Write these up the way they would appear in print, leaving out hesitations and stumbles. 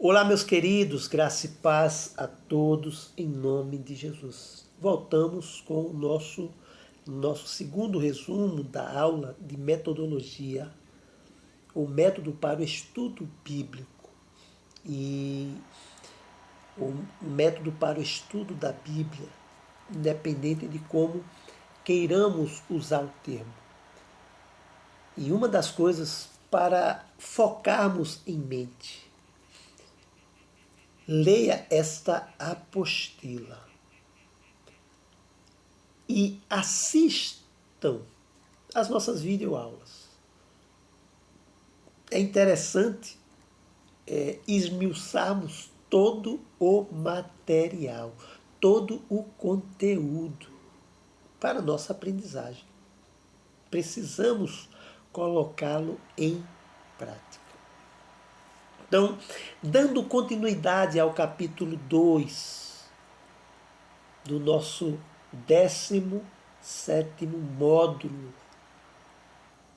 Olá, meus queridos, graça e paz a todos em nome de Jesus. Voltamos com o nosso segundo resumo da aula de metodologia, o método para o estudo bíblico. E o método para o estudo da Bíblia, independente de como queiramos usar o termo. E uma das coisas para focarmos em mente, leia esta apostila e assistam às nossas videoaulas. É interessante esmiuçarmos todo o material, todo o conteúdo para a nossa aprendizagem. Precisamos colocá-lo em prática. Então, dando continuidade ao capítulo 2 do nosso 17º módulo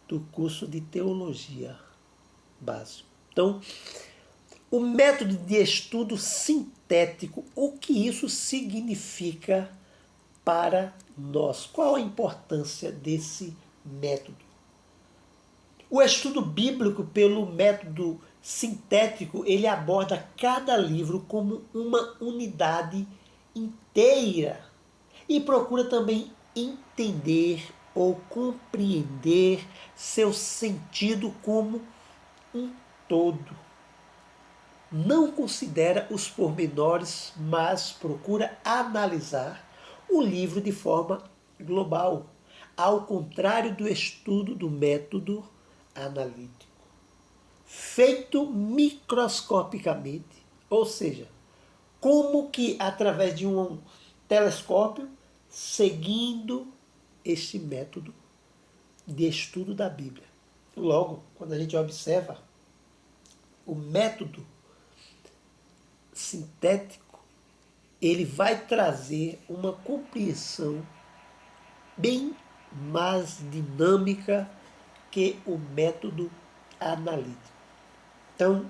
do curso de Teologia Básico. Então, o método de estudo sintético, o que isso significa para nós? Qual a importância desse método? O estudo bíblico pelo método sintético, ele aborda cada livro como uma unidade inteira e procura também entender ou compreender seu sentido como um todo. Não considera os pormenores, mas procura analisar o livro de forma global, ao contrário do estudo do método analítico, feito microscopicamente, ou seja, como que através de um telescópio, seguindo este método de estudo da Bíblia. Logo, quando a gente observa o método sintético, ele vai trazer uma compreensão bem mais dinâmica que o método analítico. Então,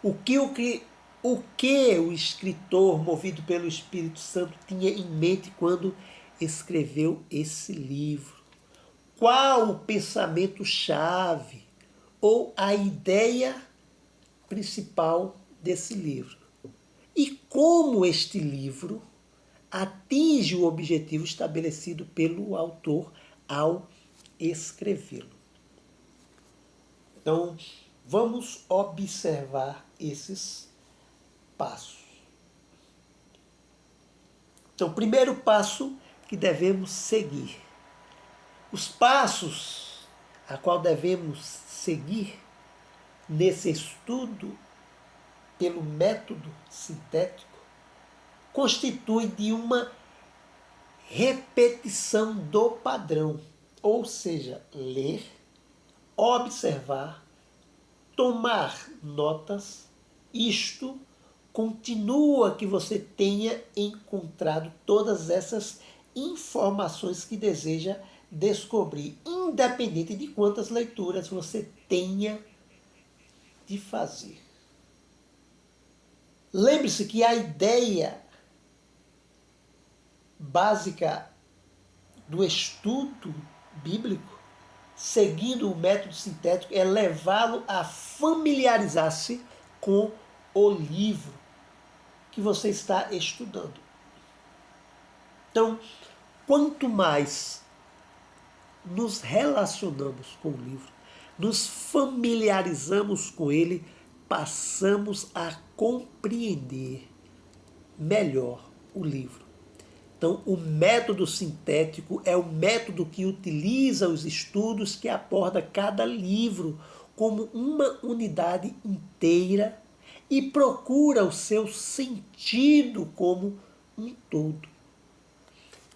o que o escritor, movido pelo Espírito Santo, tinha em mente quando escreveu esse livro? Qual o pensamento-chave ou a ideia principal desse livro? E como este livro atinge o objetivo estabelecido pelo autor ao escrevê-lo? Então, vamos observar esses passos. Então, o primeiro passo que devemos seguir. Os passos a qual devemos seguir nesse estudo pelo método sintético constitui de uma repetição do padrão, ou seja, ler, observar, tomar notas. Isto continua que você tenha encontrado todas essas informações que deseja descobrir, independente de quantas leituras você tenha de fazer. Lembre-se que a ideia básica do estudo bíblico, seguindo o método sintético, é levá-lo a familiarizar-se com o livro que você está estudando. Então, quanto mais nos relacionamos com o livro, nos familiarizamos com ele, passamos a compreender melhor o livro. Então, o método sintético é o método que utiliza os estudos que aborda cada livro como uma unidade inteira e procura o seu sentido como um todo,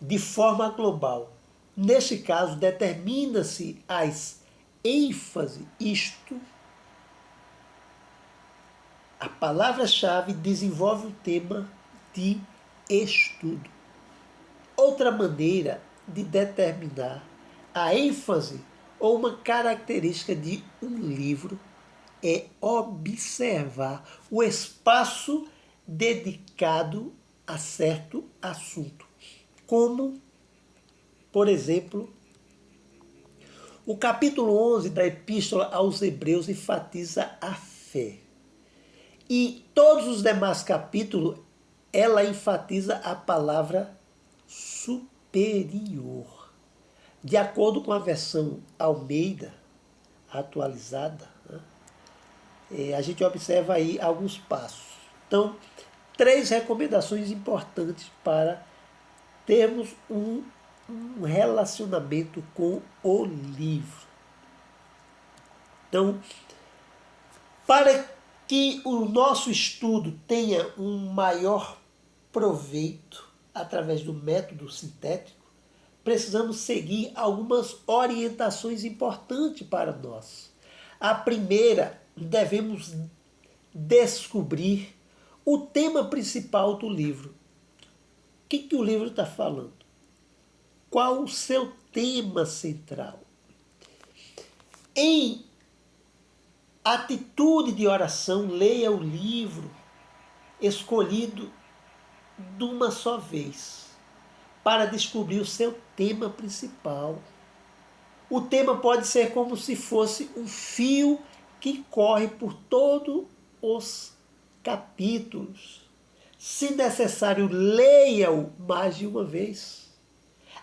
de forma global. Neste caso, determina-se as ênfase, isto, a palavra-chave desenvolve o tema de estudo. Outra maneira de determinar a ênfase ou uma característica de um livro é observar o espaço dedicado a certo assunto. Como, por exemplo, o capítulo 11 da Epístola aos Hebreus enfatiza a fé. E todos os demais capítulos, ela enfatiza a palavra superior. De acordo com a versão Almeida, atualizada, né, a gente observa aí alguns passos. Então, 3 recomendações importantes para termos um relacionamento com o livro. Então, para que o nosso estudo tenha um maior proveito através do método sintético, precisamos seguir algumas orientações importantes para nós. A primeira, devemos descobrir o tema principal do livro. O que o livro está falando? Qual o seu tema central? Em atitude de oração, leia o livro escolhido de uma só vez, para descobrir o seu tema principal. O tema pode ser como se fosse um fio que corre por todos os capítulos. Se necessário, leia-o mais de uma vez.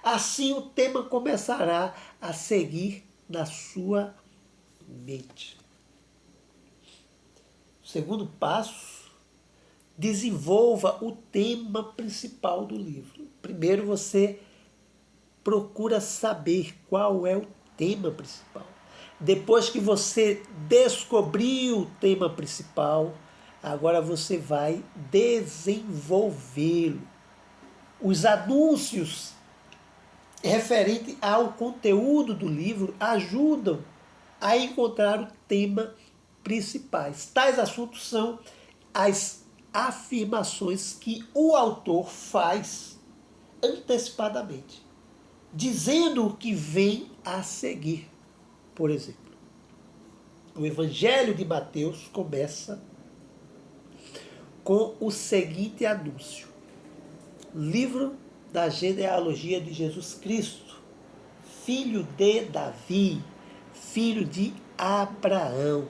Assim o tema começará a seguir na sua mente. O segundo passo, desenvolva o tema principal do livro. Primeiro você procura saber qual é o tema principal. Depois que você descobriu o tema principal, agora você vai desenvolvê-lo. Os anúncios referentes ao conteúdo do livro ajudam a encontrar o tema principais. Tais assuntos são as afirmações que o autor faz antecipadamente, dizendo o que vem a seguir. Por exemplo, o Evangelho de Mateus começa com o seguinte anúncio: livro da genealogia de Jesus Cristo, filho de Davi, filho de Abraão.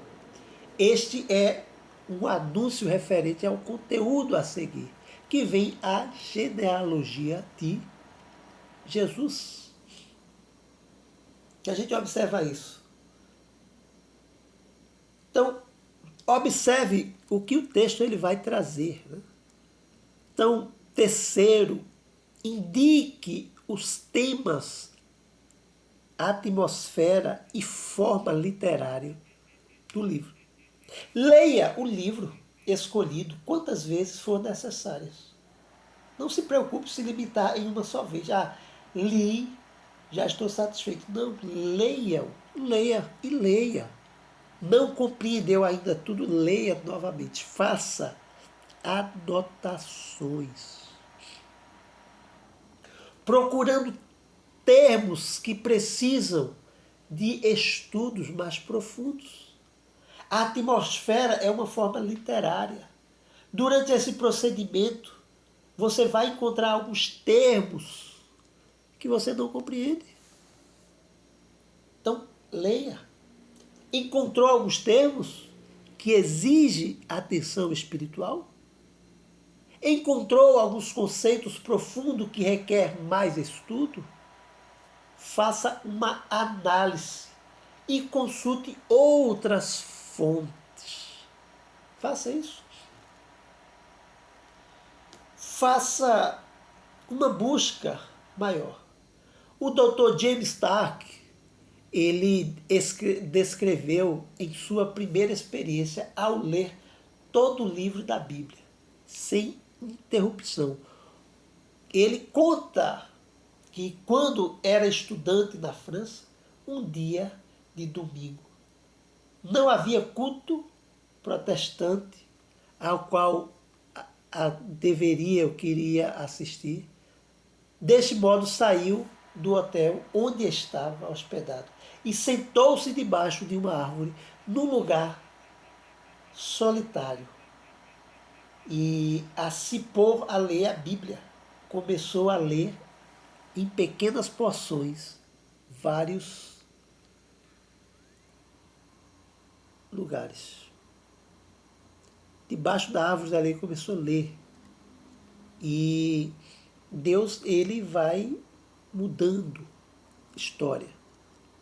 Este é um anúncio referente ao conteúdo a seguir, que vem a genealogia de Jesus. Que a gente observa isso. Então, observe o que o texto ele vai trazer, né? Então, terceiro, indique os temas, atmosfera e forma literária do livro. Leia o livro escolhido quantas vezes for necessárias. Não se preocupe se limitar em uma só vez. Li, já estou satisfeito. Não, leia e leia. Não compreendeu ainda tudo, leia novamente. Faça anotações. Procurando termos que precisam de estudos mais profundos. A atmosfera é uma forma literária. Durante esse procedimento, você vai encontrar alguns termos que você não compreende. Então, leia. Encontrou alguns termos que exigem atenção espiritual? Encontrou alguns conceitos profundos que requer mais estudo? Faça uma análise e consulte outras fontes. Faça isso. Faça uma busca maior. O Dr. James Stark, ele descreveu em sua primeira experiência ao ler todo o livro da Bíblia, sem interrupção. Ele conta que quando era estudante na França, um dia de domingo, não havia culto protestante ao qual deveria ou queria assistir. Deste modo saiu do hotel onde estava hospedado e sentou-se debaixo de uma árvore, num lugar solitário e a se pôr a ler a Bíblia. Começou a ler em pequenas porções vários lugares. Debaixo da árvore da lei começou a ler. E Deus, ele vai mudando história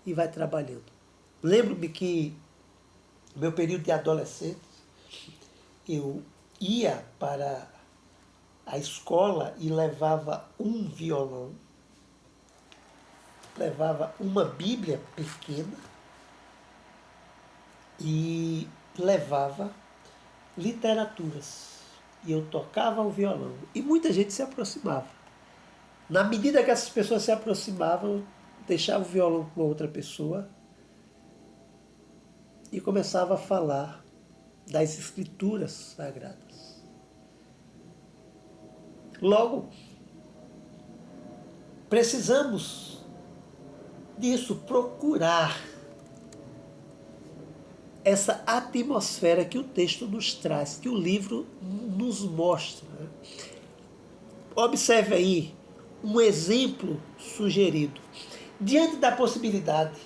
e vai trabalhando. Lembro-me que no meu período de adolescente, eu ia para a escola e levava um violão, levava uma Bíblia pequena e levava literaturas. E eu tocava o violão. E muita gente se aproximava. Na medida que essas pessoas se aproximavam, eu deixava o violão com outra pessoa e começava a falar das escrituras sagradas. Logo, precisamos disso, procurar essa atmosfera que o texto nos traz, que o livro nos mostra. Observe aí um exemplo sugerido. Diante da possibilidade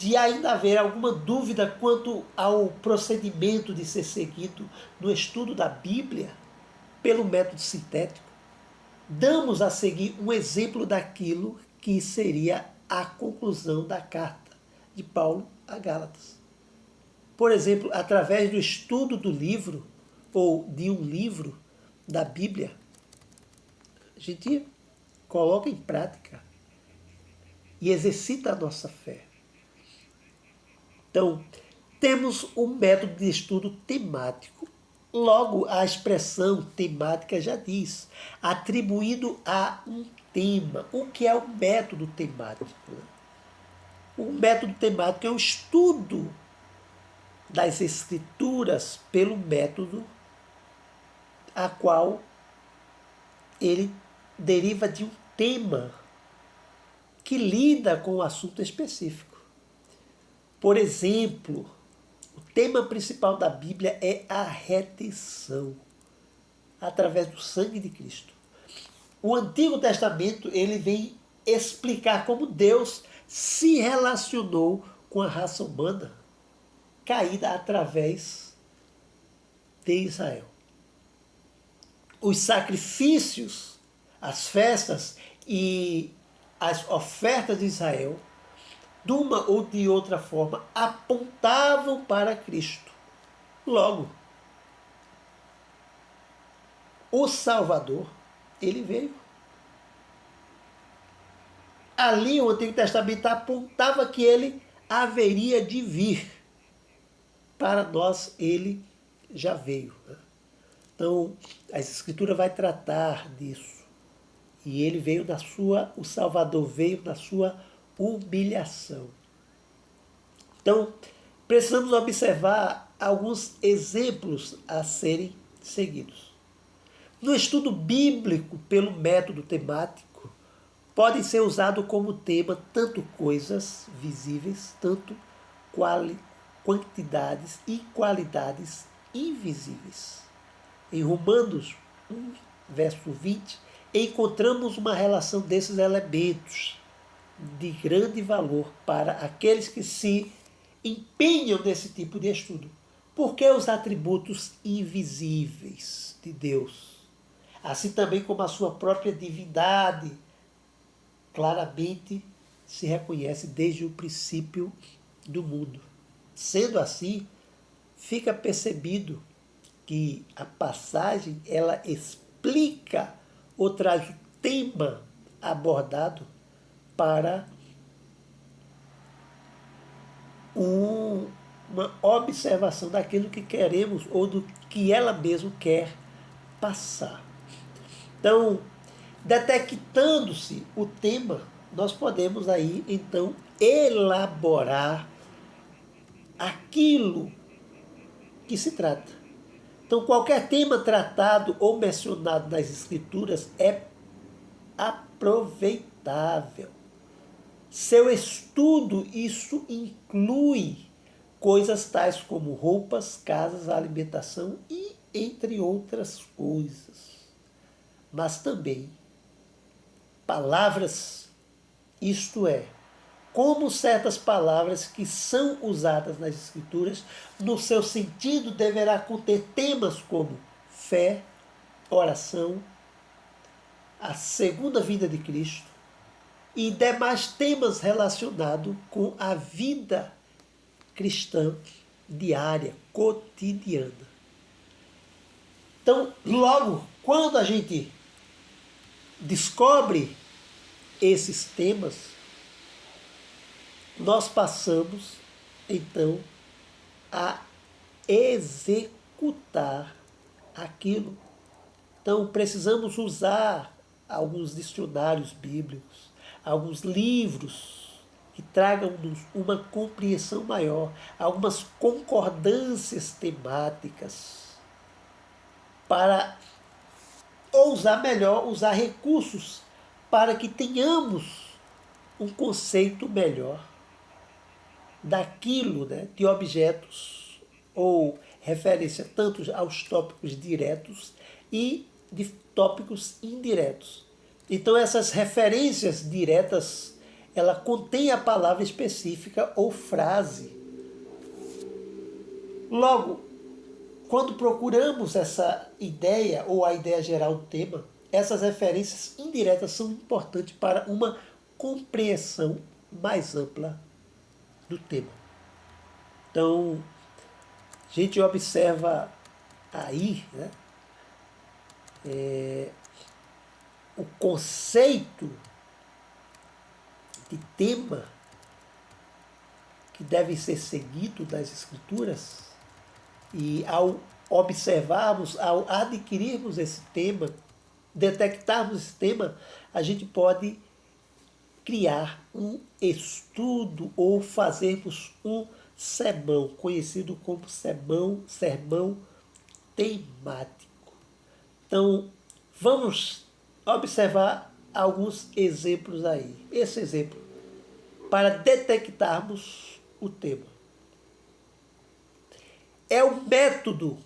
de ainda haver alguma dúvida quanto ao procedimento de ser seguido no estudo da Bíblia pelo método sintético, damos a seguir um exemplo daquilo que seria a conclusão da carta de Paulo a Gálatas. Por exemplo, através do estudo do livro, ou de um livro da Bíblia, a gente coloca em prática e exercita a nossa fé. Então, temos um método de estudo temático. Logo, a expressão temática já diz, atribuído a um tema. O que é o método temático? O método temático é o estudo das escrituras pelo método a qual ele deriva de um tema que lida com o assunto específico. Por exemplo, o tema principal da Bíblia é a redenção através do sangue de Cristo. O Antigo Testamento ele vem explicar como Deus se relacionou com a raça humana caída através de Israel. Os sacrifícios, as festas e as ofertas de Israel, de uma ou de outra forma, apontavam para Cristo. Logo, o Salvador, ele veio. Ali o Antigo Testamento apontava que ele haveria de vir. Para nós, ele já veio. Então, a Escritura vai tratar disso. E ele veio na sua, o Salvador veio na sua humilhação. Então, precisamos observar alguns exemplos a serem seguidos. No estudo bíblico pelo método temático, podem ser usados como tema tanto coisas visíveis, tanto quantidades e qualidades invisíveis. Em Romanos 1, verso 20, encontramos uma relação desses elementos de grande valor para aqueles que se empenham nesse tipo de estudo. Porque os atributos invisíveis de Deus, assim também como a sua própria divindade, claramente se reconhece desde o princípio do mundo. Sendo assim, fica percebido que a passagem ela explica ou traz o tema abordado para uma observação daquilo que queremos ou do que ela mesma quer passar. Então, detectando-se o tema, nós podemos aí então elaborar aquilo que se trata. Então, qualquer tema tratado ou mencionado nas Escrituras é aproveitável. Seu estudo, isso inclui coisas tais como roupas, casas, alimentação e entre outras coisas. Mas também palavras, isto é, como certas palavras que são usadas nas Escrituras, no seu sentido deverá conter temas como fé, oração, a segunda vinda de Cristo e demais temas relacionados com a vida cristã diária, cotidiana. Então, logo, quando a gente descobre esses temas, nós passamos, então, a executar aquilo. Então, precisamos usar alguns dicionários bíblicos, alguns livros que tragam-nos uma compreensão maior, algumas concordâncias temáticas, para usar melhor, usar recursos para que tenhamos um conceito melhor daquilo, né, de objetos ou referência tanto aos tópicos diretos e de tópicos indiretos. Então essas referências diretas, ela contém a palavra específica ou frase. Logo, quando procuramos essa ideia ou a ideia geral do tema, essas referências indiretas são importantes para uma compreensão mais ampla do tema. Então, a gente observa aí, né, o conceito de tema que deve ser seguido nas Escrituras, e ao observarmos, ao adquirirmos esse tema, detectarmos esse tema, a gente pode criar um estudo ou fazermos um sermão, conhecido como sermão temático. Então, vamos observar alguns exemplos aí. Esse exemplo, para detectarmos o tema. É o método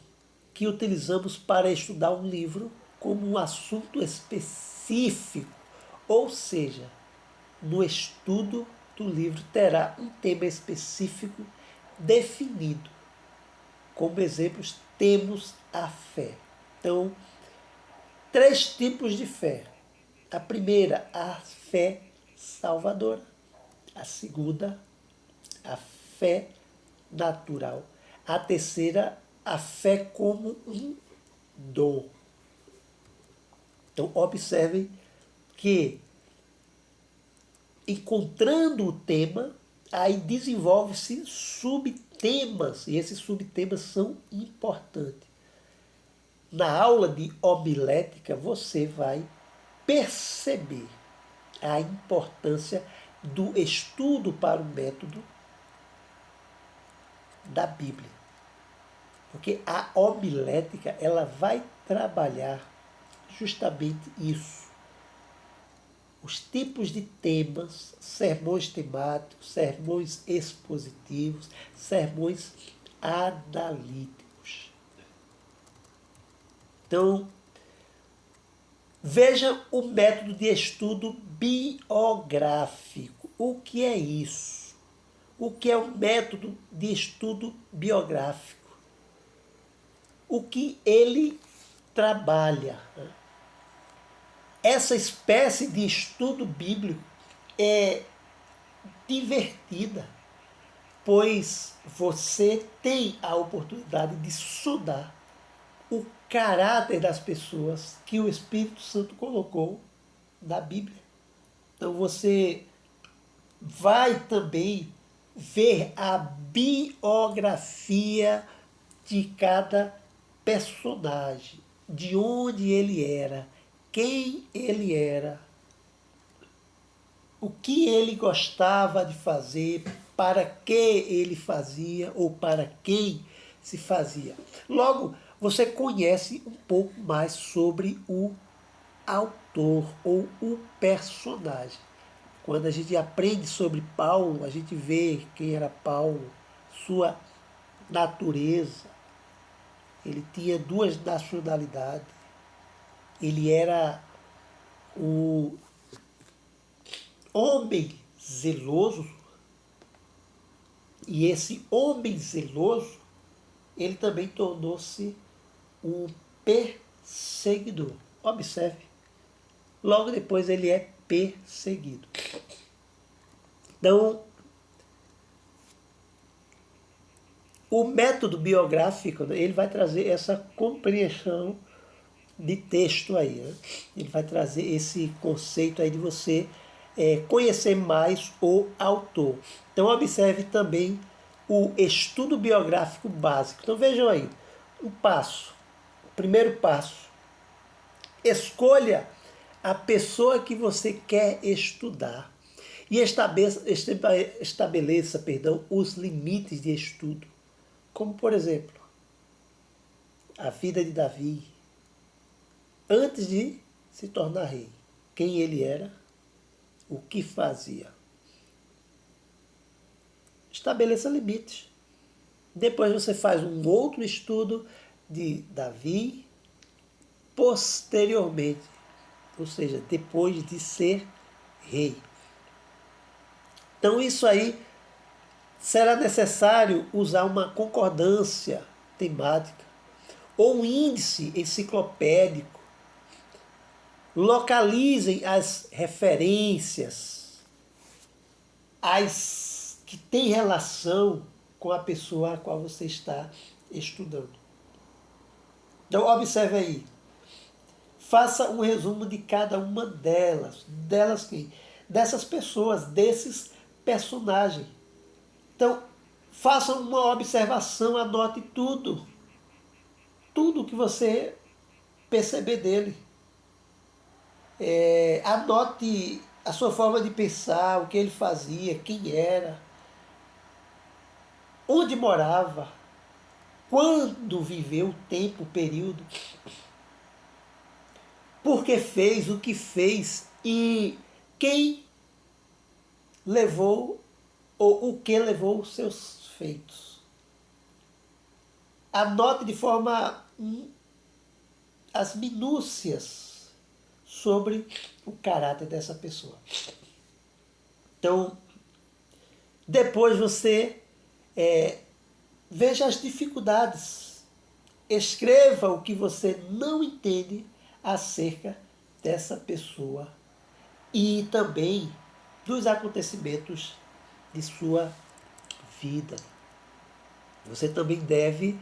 que utilizamos para estudar um livro como um assunto específico, ou seja, no estudo do livro terá um tema específico definido. Como exemplos, temos a fé. Então, 3 tipos de fé. A primeira, a fé salvadora. A segunda, a fé natural. A terceira, a fé como um dom. Então, observem que, encontrando o tema, aí desenvolve-se subtemas, e esses subtemas são importantes. Na aula de homilética, você vai perceber a importância do estudo para o método da Bíblia. Porque a homilética, ela vai trabalhar justamente isso. Os tipos de temas, sermões temáticos, sermões expositivos, sermões analíticos. Então, veja o método de estudo biográfico. O que é isso? O que é o método de estudo biográfico? O que ele trabalha? Essa espécie de estudo bíblico é divertida, pois você tem a oportunidade de estudar o caráter das pessoas que o Espírito Santo colocou na Bíblia. Então você vai também ver a biografia de cada personagem, de onde ele era, quem ele era, o que ele gostava de fazer, para que ele fazia ou para quem se fazia. Logo, você conhece um pouco mais sobre o autor ou o personagem. Quando a gente aprende sobre Paulo, a gente vê quem era Paulo, sua natureza, ele tinha duas nacionalidades, ele era o homem zeloso, e esse homem zeloso, ele também tornou-se um perseguidor. Observe, logo depois ele é perseguido. Então, o método biográfico, né, ele vai trazer essa compreensão de texto aí. Né? Ele vai trazer esse conceito aí de você conhecer mais o autor. Então, observe também o estudo biográfico básico. Então, vejam aí, um passo. O primeiro passo. Escolha a pessoa que você quer estudar e estabeleça, os limites de estudo. Como, por exemplo, a vida de Davi, antes de se tornar rei. Quem ele era, o que fazia. Estabeleça limites. Depois você faz um outro estudo de Davi posteriormente, ou seja, depois de ser rei. Então isso aí será necessário usar uma concordância temática ou um índice enciclopédico. Localizem as referências, as que têm relação com a pessoa a qual você está estudando. Então, observe aí. Faça um resumo de cada uma delas. Delas quem? Dessas pessoas, desses personagens. Então, faça uma observação, anote tudo. Tudo que você perceber dele. Anote a sua forma de pensar, o que ele fazia, quem era, onde morava, quando viveu, o tempo, o período, por que fez o que fez e quem levou ou o que levou os seus feitos. Anote de forma as minúcias sobre o caráter dessa pessoa. Então, depois você veja as dificuldades. Escreva o que você não entende acerca dessa pessoa e também dos acontecimentos de sua vida. Você também deve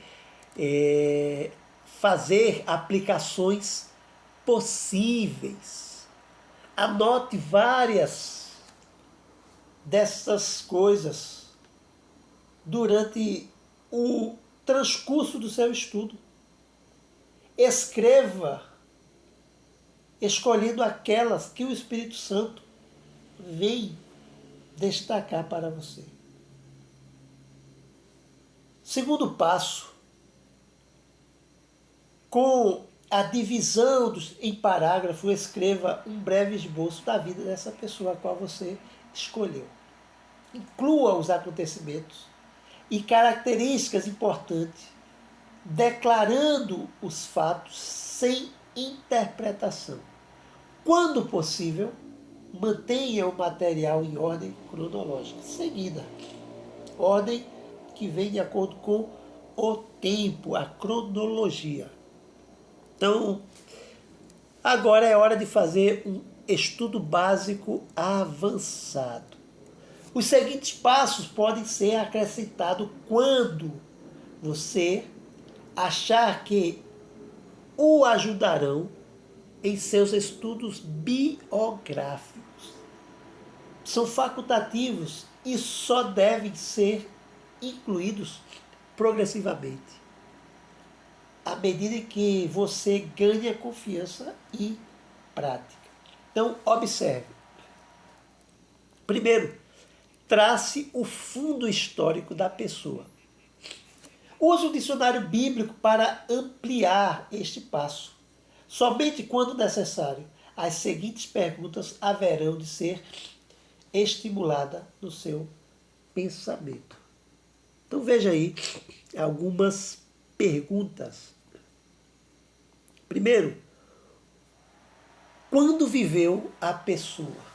fazer aplicações possíveis. Anote várias dessas coisas durante o transcurso do seu estudo. Escreva, escolhendo aquelas que o Espírito Santo vem destacar para você. Segundo passo, com a divisão em parágrafo, escreva um breve esboço da vida dessa pessoa a qual você escolheu. Inclua os acontecimentos e características importantes, declarando os fatos sem interpretação. Quando possível, mantenha o material em ordem cronológica seguida. Ordem que vem de acordo com o tempo, a cronologia. Então, agora é hora de fazer um estudo básico avançado. Os seguintes passos podem ser acrescentados quando você achar que o ajudarão em seus estudos biográficos. São facultativos e só devem ser incluídos progressivamente, à medida que você ganha confiança e prática. Então, observe. Primeiro, trace o fundo histórico da pessoa. Use o dicionário bíblico para ampliar este passo. Somente quando necessário, as seguintes perguntas haverão de ser estimuladas no seu pensamento. Então veja aí algumas perguntas. Primeiro, quando viveu a pessoa?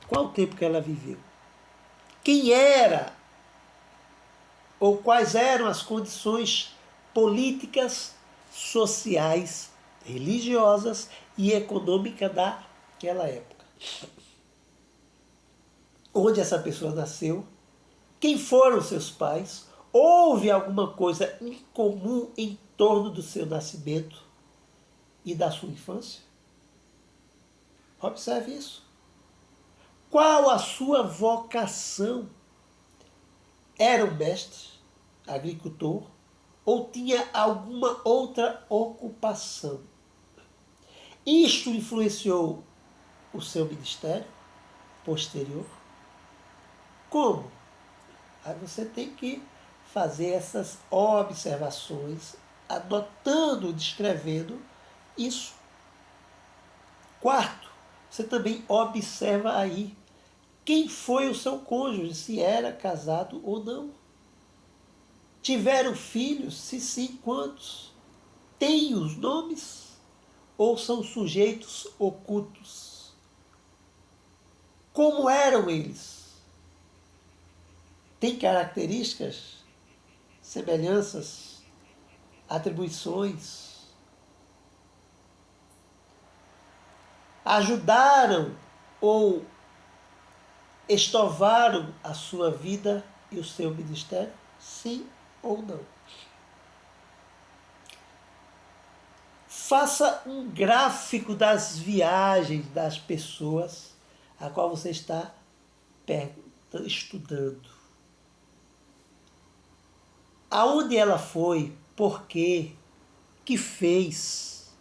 Qual o tempo que ela viveu? Quem era ou quais eram as condições políticas, sociais, religiosas e econômicas daquela época? Onde essa pessoa nasceu? Quem foram seus pais? Houve alguma coisa incomum em torno do seu nascimento e da sua infância? Observe isso. Qual a sua vocação? Era um mestre, agricultor, ou tinha alguma outra ocupação? Isto influenciou o seu ministério posterior? Como? Aí você tem que fazer essas observações, anotando, descrevendo isso. Quarto, você também observa aí quem foi o seu cônjuge, se era casado ou não. Tiveram filhos? Se sim, quantos? Tem os nomes? Ou são sujeitos ocultos? Como eram eles? Tem características, semelhanças, atribuições? Ajudaram ou estovaram a sua vida e o seu ministério? Sim ou não? Faça um gráfico das viagens das pessoas a qual você está estudando. Aonde ela foi? Por quê? Que fez?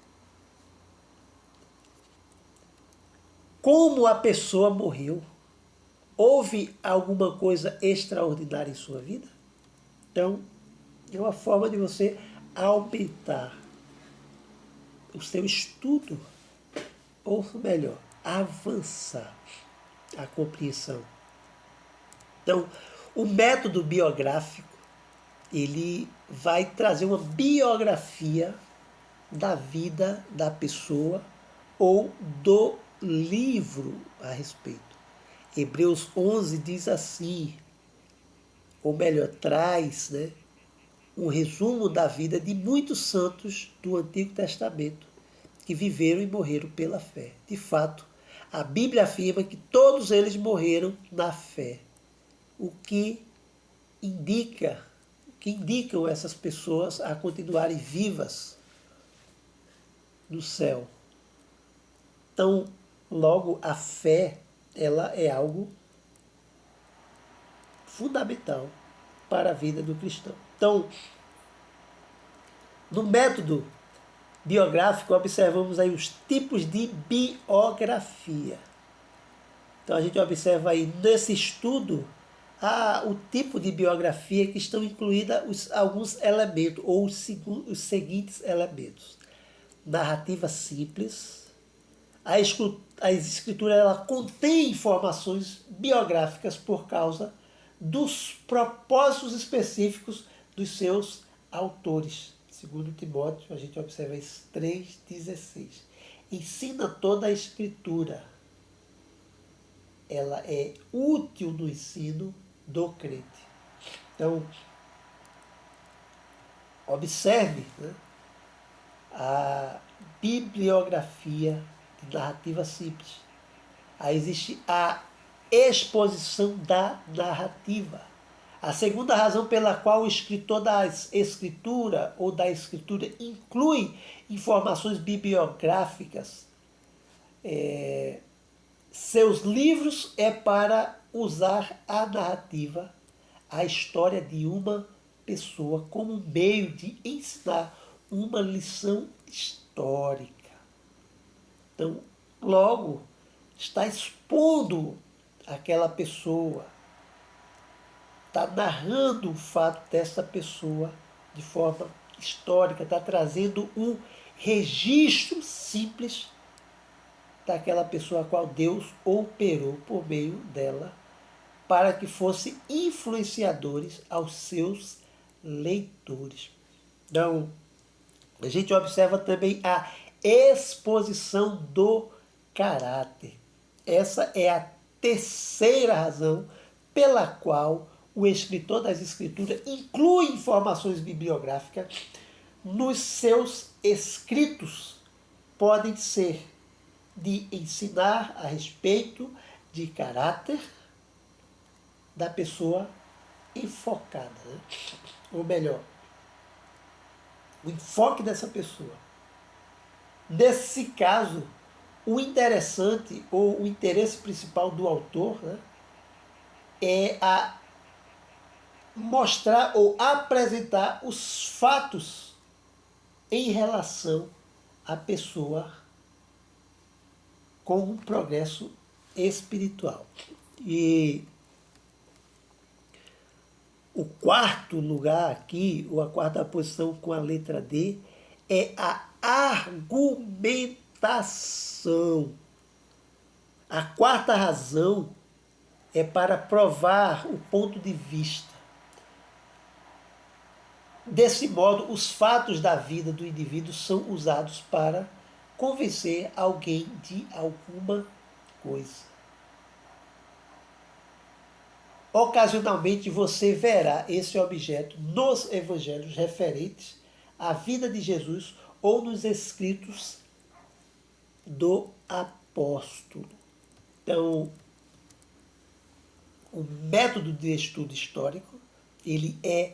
Como a pessoa morreu? Houve alguma coisa extraordinária em sua vida? Então, é uma forma de você aumentar o seu estudo, ou melhor, avançar a compreensão. Então, o método biográfico, ele vai trazer uma biografia da vida da pessoa ou do livro a respeito. Hebreus 11 diz assim, ou melhor, traz, um resumo da vida de muitos santos do Antigo Testamento que viveram e morreram pela fé. De fato, a Bíblia afirma que todos eles morreram na fé, o que indicam essas pessoas a continuarem vivas no céu. Então, logo, a fé, ela é algo fundamental para a vida do cristão. Então, no método biográfico, observamos aí os tipos de biografia. Então, a gente observa aí nesse estudo o tipo de biografia que estão incluídos alguns elementos, ou os seguintes elementos. Narrativa simples. A escritura ela contém informações biográficas por causa dos propósitos específicos dos seus autores. Segundo Timóteo, a gente observa isso 3,16. Ensina toda a escritura. Ela é útil no ensino do crente. Então, observe a bibliografia de narrativa simples. Aí existe a exposição da narrativa. A segunda razão pela qual o escritor da escritura ou da escritura inclui informações bibliográficas, seus livros é para usar a narrativa, a história de uma pessoa como meio de ensinar uma lição histórica. Então, logo, está expondo aquela pessoa, está narrando o fato dessa pessoa de forma histórica, está trazendo um registro simples daquela pessoa a qual Deus operou por meio dela para que fossem influenciadores aos seus leitores. Então, a gente observa também a exposição do caráter. Essa é a terceira razão pela qual o escritor das Escrituras inclui informações bibliográficas nos seus escritos. Podem ser de ensinar a respeito de caráter da pessoa enfocada, né? Ou melhor, o enfoque dessa pessoa. Nesse caso, o interessante ou o interesse principal do autor, né, é a mostrar ou apresentar os fatos em relação à pessoa com um progresso espiritual. E o quarto lugar aqui, ou a quarta posição com a letra D, é a argumentação. A quarta razão é para provar o ponto de vista. Desse modo, os fatos da vida do indivíduo são usados para convencer alguém de alguma coisa. Ocasionalmente você verá esse objeto nos evangelhos referentes à vida de Jesus ou nos escritos do apóstolo. Então, o método de estudo histórico, ele é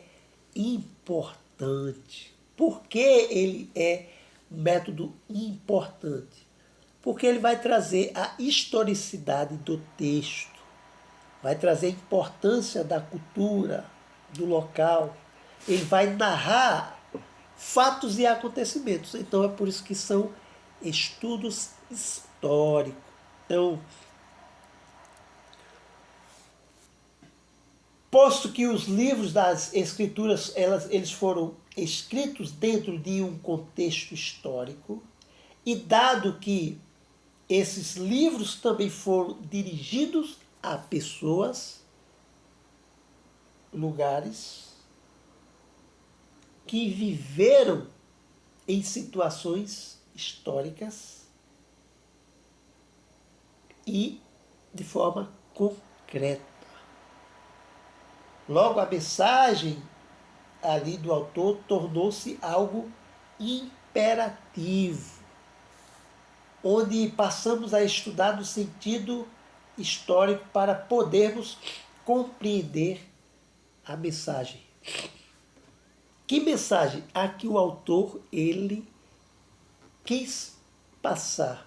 importante. Por que ele é um método importante? Porque ele vai trazer a historicidade do texto, vai trazer a importância da cultura, do local, ele vai narrar fatos e acontecimentos. Então é por isso que são estudos históricos. Então, posto que os livros das Escrituras eles foram escritos dentro de um contexto histórico, e dado que esses livros também foram dirigidos a pessoas, lugares que viveram em situações históricas e de forma concreta. Logo, a mensagem ali do autor tornou-se algo imperativo, onde passamos a estudar no sentido histórico para podermos compreender a mensagem. Que mensagem? A que o autor ele quis passar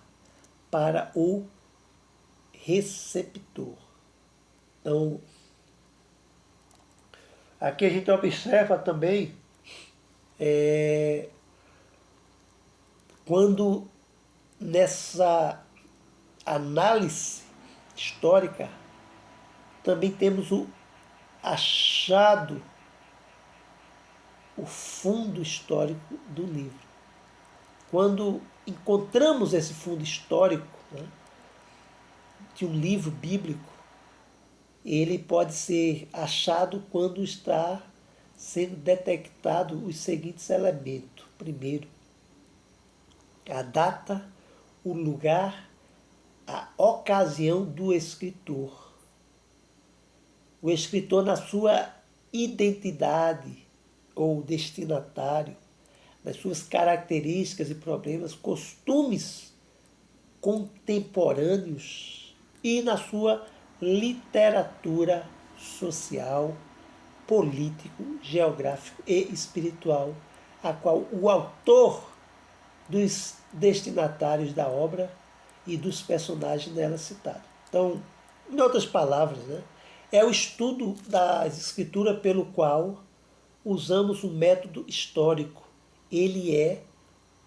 para o receptor. Então, aqui a gente observa também quando nessa análise histórica também temos o achado, o fundo histórico do livro. Quando encontramos esse fundo histórico, né, de um livro bíblico, ele pode ser achado quando está sendo detectado os seguintes elementos. Primeiro, a data, o lugar, a ocasião do escritor. O escritor, na sua identidade ou destinatário, nas suas características e problemas, costumes contemporâneos e na sua literatura social, político, geográfico e espiritual, a qual o autor dos destinatários da obra e dos personagens nela citados. Então, em outras palavras, né, é o estudo das escrituras pelo qual usamos um método histórico. Ele é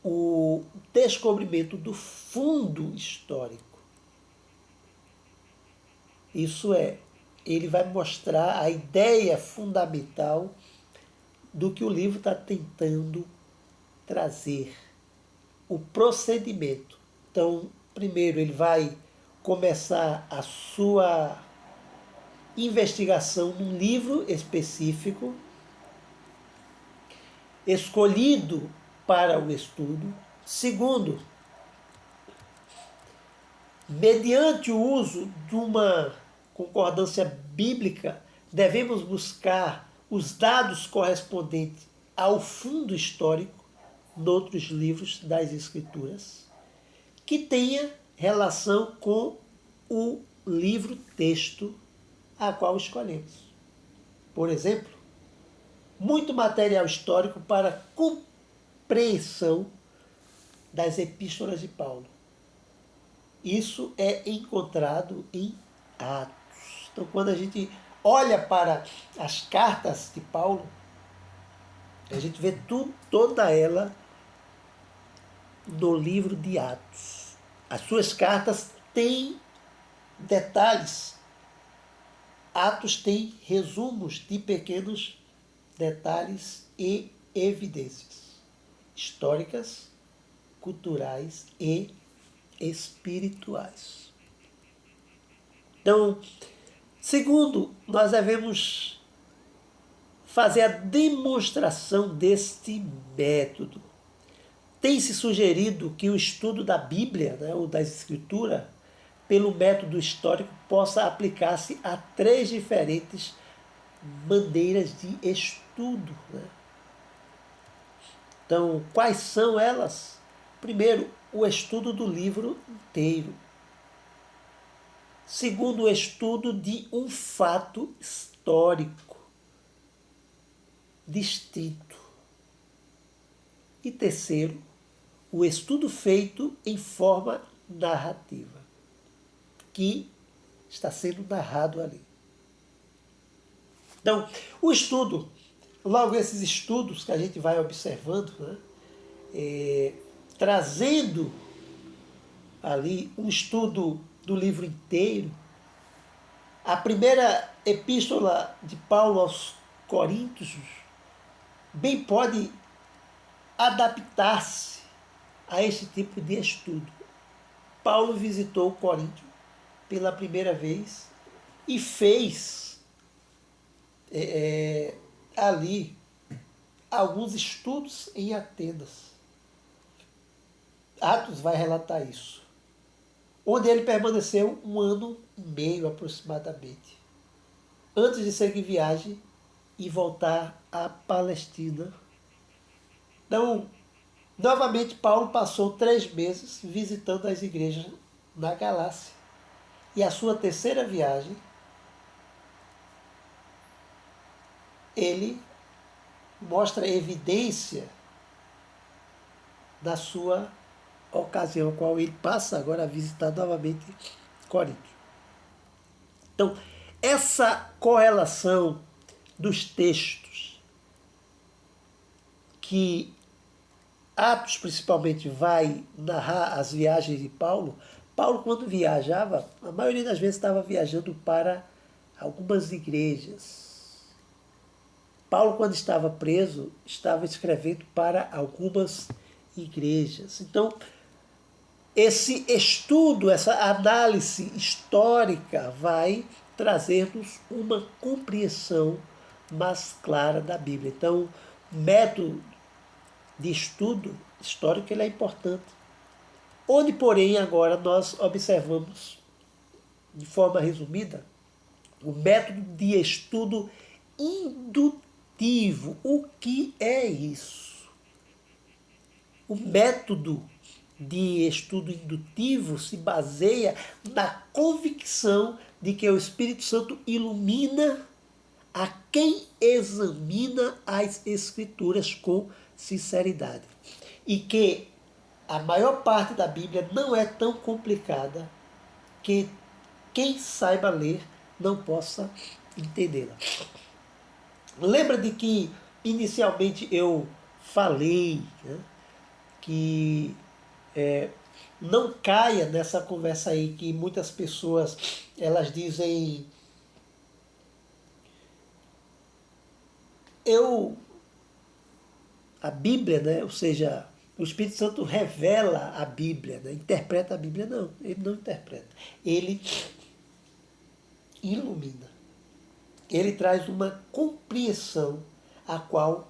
o descobrimento do fundo histórico. Isso é, ele vai mostrar a ideia fundamental do que o livro está tentando trazer. O procedimento. Então, primeiro ele vai começar a sua investigação num livro específico, escolhido para o estudo. Segundo, mediante o uso de uma concordância bíblica, devemos buscar os dados correspondentes ao fundo histórico noutros livros das Escrituras, que tenha relação com o livro-texto a qual escolhemos. Por exemplo, muito material histórico para compreensão das epístolas de Paulo. Isso é encontrado em Atos. Então, quando a gente olha para as cartas de Paulo, a gente vê toda ela no livro de Atos. As suas cartas têm detalhes. Atos tem resumos de pequenos detalhes e evidências históricas, culturais e espirituais. Então, segundo, nós devemos fazer a demonstração deste método. Tem-se sugerido que o estudo da Bíblia, né, ou das Escrituras, pelo método histórico, possa aplicar-se a 3 diferentes maneiras de estudo. Né? Então, quais são elas? Primeiro, o estudo do livro inteiro. Segundo, o estudo de um fato histórico distinto. E terceiro, o estudo feito em forma narrativa, que está sendo narrado ali. Então, o estudo, logo esses estudos que a gente vai observando, né, trazendo ali um estudo do livro inteiro. A primeira epístola de Paulo aos Coríntios bem pode adaptar-se a este tipo de estudo. Paulo visitou Corinto pela primeira vez e fez ali alguns estudos em Atenas. Atos vai relatar isso. Onde ele permaneceu 1 ano e meio aproximadamente, antes de seguir viagem e voltar à Palestina. Então, novamente, Paulo passou 3 meses visitando as igrejas na Galácia. E a sua terceira viagem, ele mostra evidência da sua ocasião, a qual ele passa agora a visitar novamente Corinto. Então, essa correlação dos textos que Atos principalmente vai narrar as viagens de Paulo. Paulo, quando viajava, a maioria das vezes estava viajando para algumas igrejas. Paulo, quando estava preso, estava escrevendo para algumas igrejas. Então, esse estudo, essa análise histórica vai trazer-nos uma compreensão mais clara da Bíblia. Então, o método de estudo histórico ele é importante. Onde, porém, agora nós observamos, de forma resumida, o método de estudo indutivo. O que é isso? O método de estudo indutivo se baseia na convicção de que o Espírito Santo ilumina a quem examina as Escrituras com sinceridade. E que a maior parte da Bíblia não é tão complicada que quem saiba ler não possa entendê-la. Lembra de que inicialmente eu falei, né, que não caia nessa conversa aí que muitas pessoas elas dizem a Bíblia, né, ou seja, o Espírito Santo revela a Bíblia, né, interpreta a Bíblia. Não, ele não interpreta. Ele ilumina. Ele traz uma compreensão a qual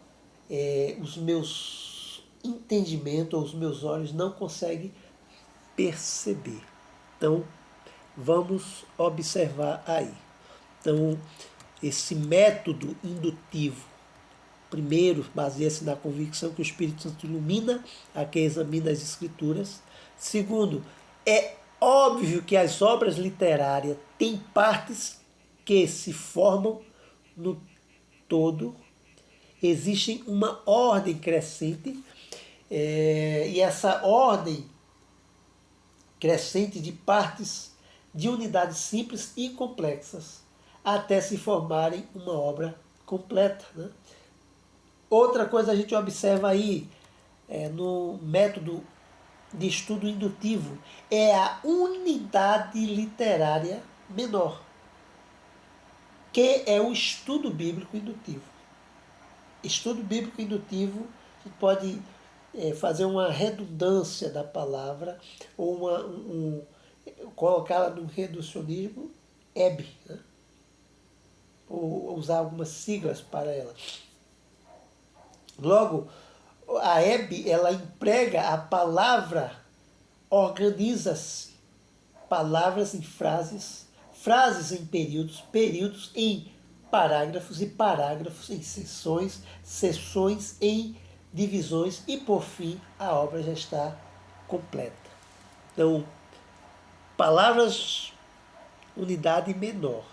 os meus entendimentos ou os meus olhos não conseguem perceber. Então, vamos observar aí. Então, esse método indutivo, primeiro, baseia-se na convicção que o Espírito Santo ilumina a quem examina as Escrituras. Segundo, é óbvio que as obras literárias têm partes que se formam no todo. Existe uma ordem crescente, e essa ordem crescente de partes de unidades simples e complexas, até se formarem uma obra completa, né? Outra coisa a gente observa aí no método de estudo indutivo é a unidade literária menor, que é o estudo bíblico indutivo. Estudo bíblico indutivo, a gente pode fazer uma redundância da palavra, ou colocá-la no reducionismo, EB, né? Ou usar algumas siglas para ela. Logo, a EB, ela emprega a palavra, organiza-se, palavras em frases, frases em períodos, períodos em parágrafos e parágrafos em seções, seções em divisões e, por fim, a obra já está completa. Então, palavras, unidade menor.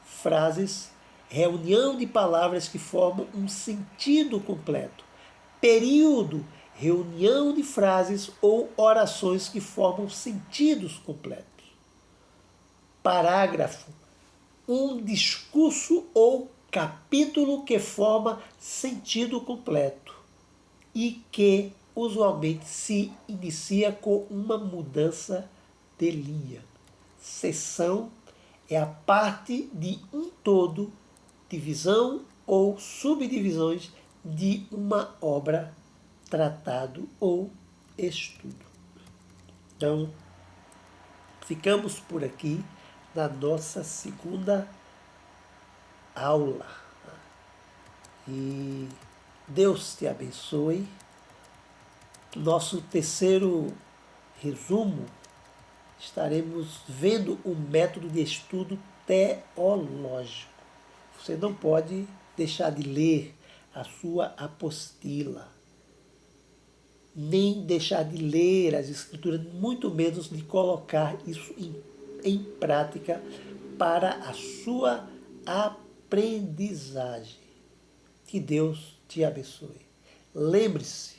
Frases, reunião de palavras que formam um sentido completo. Período, reunião de frases ou orações que formam sentidos completos. Parágrafo, um discurso ou capítulo que forma sentido completo e que usualmente se inicia com uma mudança de linha. Seção é a parte de um todo, divisão ou subdivisões de uma obra, tratado ou estudo. Então, ficamos por aqui na nossa segunda aula. E Deus te abençoe. Nosso terceiro resumo, estaremos vendo o método de estudo teológico. Você não pode deixar de ler a sua apostila, nem deixar de ler as Escrituras, muito menos de colocar isso em prática para a sua aprendizagem. Que Deus te abençoe. Lembre-se,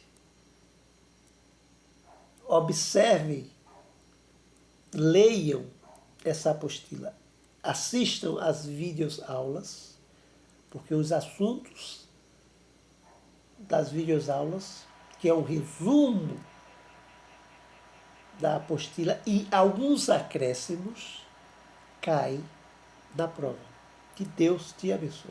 observem, leiam essa apostila, assistam às videoaulas, porque os assuntos das videoaulas, que é um resumo da apostila e alguns acréscimos, caem na prova. Que Deus te abençoe.